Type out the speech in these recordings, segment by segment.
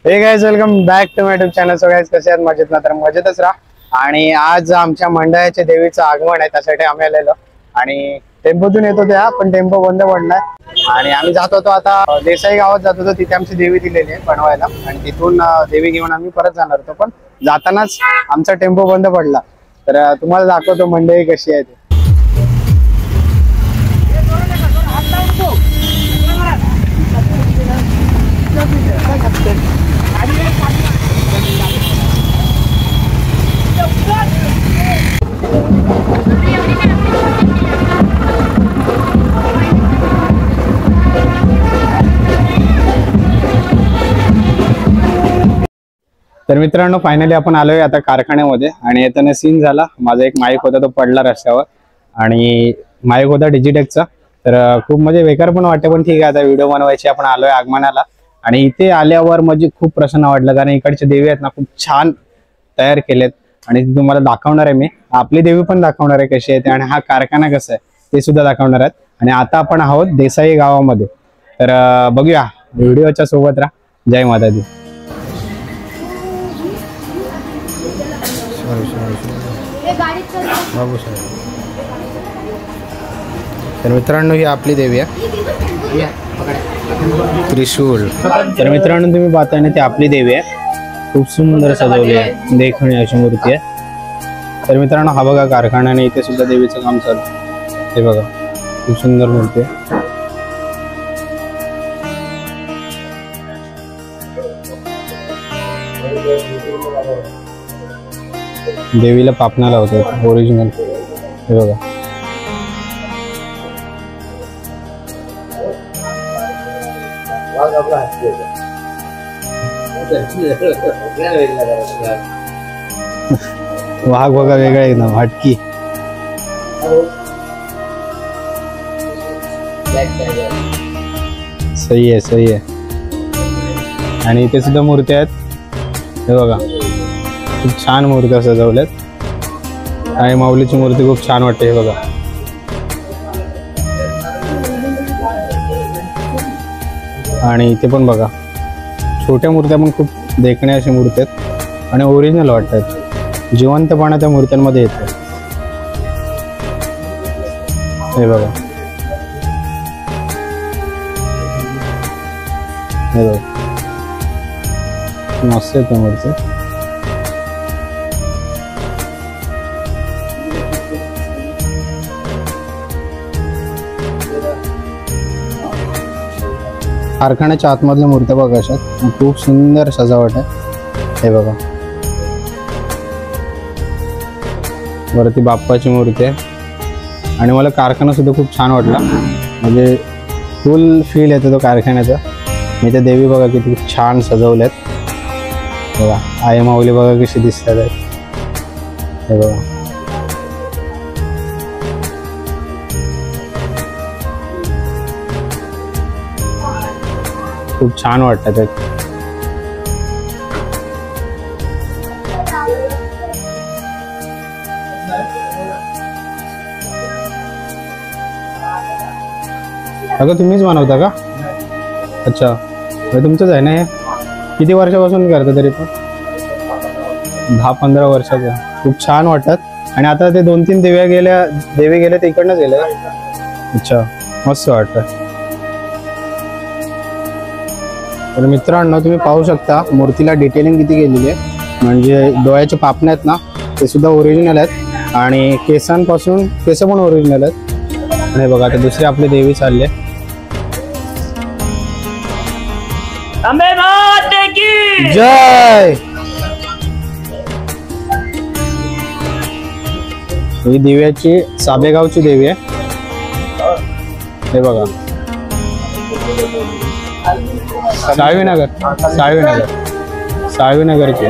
हे guys welcome back to my YouTube channel. So guys कसे आहेत? मजेत ना? तर मजेतच राहा. आणि आज आमच्या मंडळाच्या देवीचं आगमन आहे, त्यासाठी आम्ही आलेलो आणि टेम्पोतून येत होते पण टेम्पो बंद पडलाय आणि आम्ही जात होतो आता देसाई गावात जात होतो. तिथे आमची देवी दिलेली आहे बनवायला आणि तिथून देवी घेऊन आम्ही परत जाणार होतो, पण जातानाच आमचा टेम्पो बंद पडला. तर तुम्हाला दाखवतो मंडळी कशी आहे. तर मित्रांनो फायनली आपण आलोय आता कारखान्यामध्ये आणि येताना सीन झाला. माझा एक माईक होता तो पडला रस्त्यावर आणि माईक होता डिजिटेकचा. तर खूप म्हणजे बेकार पण वाटते, पण ठीक आहे आता व्हिडिओ बनवायची आपण आलोय आगमनाला. आणि इथे आल्यावर म्हणजे खूप प्रसन्न वाटलं, कारण इकडचे देवी आहेत ना खूप छान तयार केलेत आणि ते तुम्हाला दाखवणार आहे मी. आपली देवी पण दाखवणार आहे कशी आहे आणि हा कारखाना कसा आहे ते सुद्धा दाखवणार आहेत. आणि आता आपण आहोत देसाई गावामध्ये. तर बघूया, व्हिडिओच्या सोबत राहा. जय माता दी. तर मित्रांनो ही आपली देवी आहे त्रिशूल. तर मित्रांनो तुम्ही पाहताय ना ती आपली देवी आहे, खूप सुंदर सजवली आहे, देखणी अशी मूर्ती आहे. तर मित्रांनो हा बघा कारखान्याने इथे सुद्धा देवीचं काम चालू आहे. हे बघा खूप सुंदर मूर्ती आहे. देवीला पापणा लावतात ओरिजिनल. हे बघा वाघ बघा वेगळा एकदम हटकी. सही आहे, सही आहे. आणि इथे सुद्धा मूर्ती आहेत. हे बघा खूप छान मूर्त्या सजवल्यात आणि माऊलीची मूर्ती खूप छान वाटते. हे बघा आणि इथे पण बघा छोट्या मूर्त्या पण खूप देखण्या अशी मूर्ती आहेत आणि ओरिजिनल वाटतात. जिवंतपणा त्या मूर्त्यांमध्ये येतो. हे बघा, हे बघा मस्त आहे त्या मूर्ती. कारखान्याच्या आतमधल्या मूर्त्या बघा अशा खूप सुंदर सजावट आहे. हे बघा वरती बाप्पाची मूर्ती आहे आणि मला कारखाना सुद्धा खूप छान वाटला, म्हणजे फुल फील येतो तो कारखान्याचा. मी त्या देवी बघा किती छान सजवल्यात. बघा आई माऊली बघा कशी दिसतात आहेत. हे बघा खूप छान वाटतात. अगं तुम्हीच बनवता का? अच्छा तुमचंच आहे ना हे? किती वर्षापासून करता तरी पण? 10-15 वर्षाचं. खूप छान वाटतात. आणि आता ते 2-3 देवी गेले ते इकडनंच गेले. अच्छा मस्त वाटतं. तर मित्रांनो तुम्ही पाहू शकता मूर्तीला डिटेलिंग किती केलेली आहे. म्हणजे डोळ्याचे पापण्या आहेत ना ते सुद्धा ओरिजिनल आहेत आणि केस पण ओरिजिनल आहेत. आणि बघा आता दुसरी आपली देवी चालली आहे. जय. ही दिव्याची साबेगावची देवी आहे. हे बघा साळवीनगरची.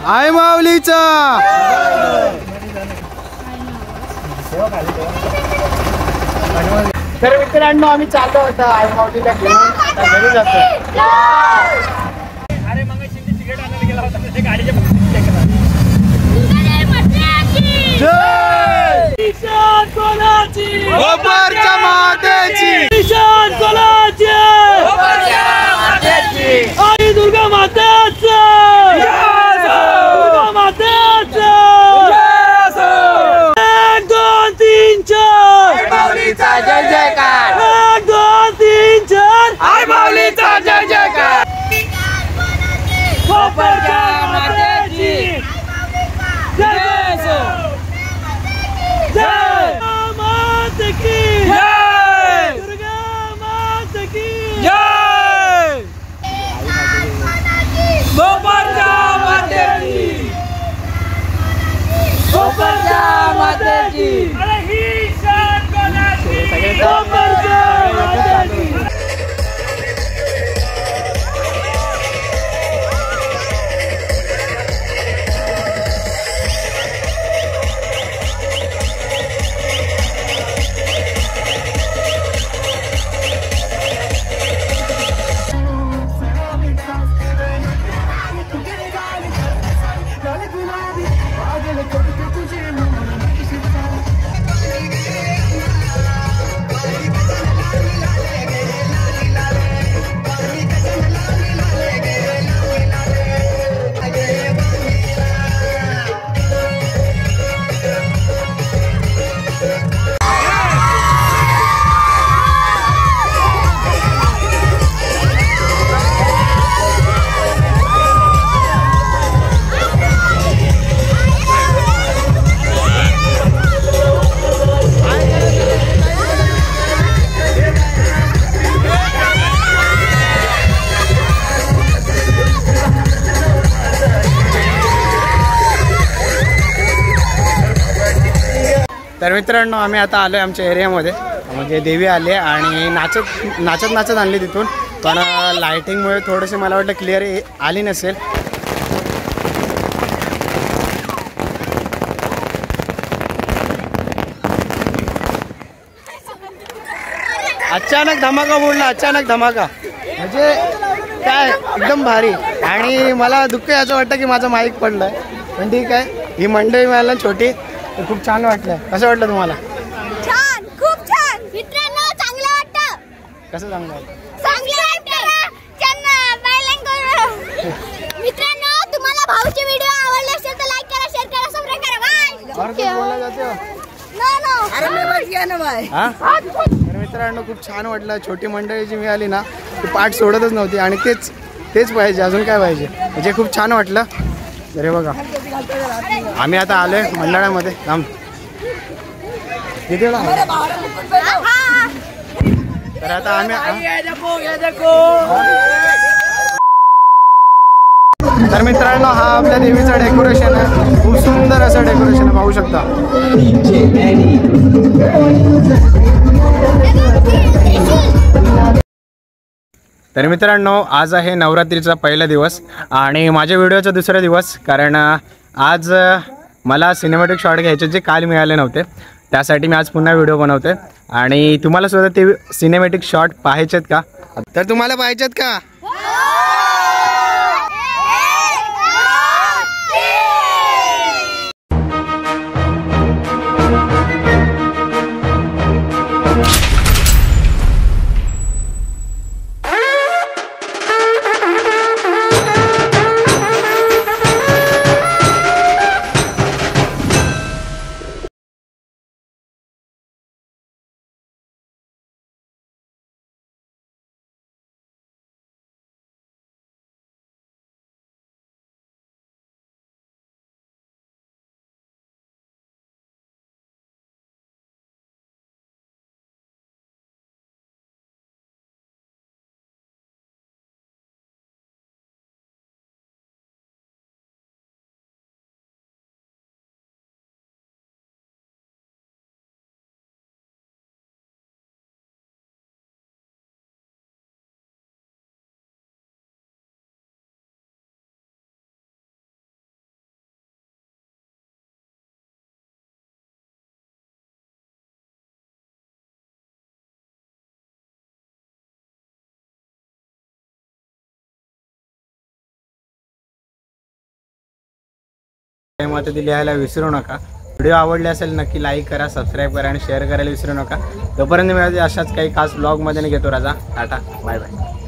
आई माऊलीचा. तर मित्रांनो आम्ही चाललो होतो आई माऊलीला घेऊन, घरी जातो. अरे मग सिगरेट आणायला गेला होता ते गाडीच्या जय गोपरच्या मातेची निशान कोलाचे आई दुर्गा मातेचा दुर्गा मातेचा 1 2 3 4 माऊलीचा जय जयकार 1 2 3 4 आई माऊलीचा जय जयकार गोपरच्या मातेची जय जय मात की जय दुर्गा मात की जय गोपरच्या मातेची गोपरच्या मातेची अरे ही शान कोणाची गोपरच्या मातेची तर मित्रांनो आम्ही आता आलो आहे आमच्या एरियामध्ये म्हणजे देवी आले आणि नाचत आणली तिथून पण लायटिंगमुळे थोडीशी मला वाटलं क्लिअर आली नसेल. अचानक धमाका बोलला अचानक धमाका म्हणजे काय एकदम भारी. आणि मला दुःख याचं वाटतं की माझं माईक पडलं आहे पण ठीक आहे. ही मंडळी मिळाली ना छोटी तर खूप छान वाटलं. कसं वाटलं तुम्हाला? छान खूप छान मित्रांनो चांगलं वाटतं. कसं चांगलं वाटलं? चांगलं वाटतं त्यांना बायलिंग मित्रांनो तुम्हाला भाऊचे व्हिडिओ आवडले असेल तर लाईक करा शेअर करा सबस्क्राइब करा बाय. और कुछ बोलना चाहते हो? नो अरे मी बस गया ना भाई हा तर मित्रांनो खूप छान वाटलं. छोटी मंडळी जी मिळाली ना ती पाठ सोडतच नव्हती आणि तेच पाहिजे. अजून काय पाहिजे म्हणजे खूप छान वाटलं. अरे बघा आम्ही आता आलोय मंडळामध्ये. थांब किती वेळा तर आता आम्ही तर मित्रांनो हा आपल्या देवीचं डेकोरेशन आहे. खूप सुंदर असं डेकोरेशन आहे पाहू शकता. तर मित्रांनो आज आहे नवरात्रीचा पहिला दिवस आणि माझ्या व्हिडिओचा दुसरा दिवस. कारण आज मला सिनेमॅटिक शॉट घ्यायचे जे काल मिळाले नव्हते त्यासाठी मी आज पुन्हा व्हिडिओ बनवते. आणि तुम्हाला सुद्धा ते सिनेमॅटिक शॉट पाहायचेत का? तर तुम्हाला पाहायचेत का? मध्ये लिहायला विसरू नका. व्हिडिओ आवडले असेल नक्की लाईक करा, सबस्क्राईब करा आणि शेअर करायला विसरू नका. तोपर्यंत मिळाले अशाच काही खास ब्लॉगमध्ये घेतो राजा. Tata, bye bye.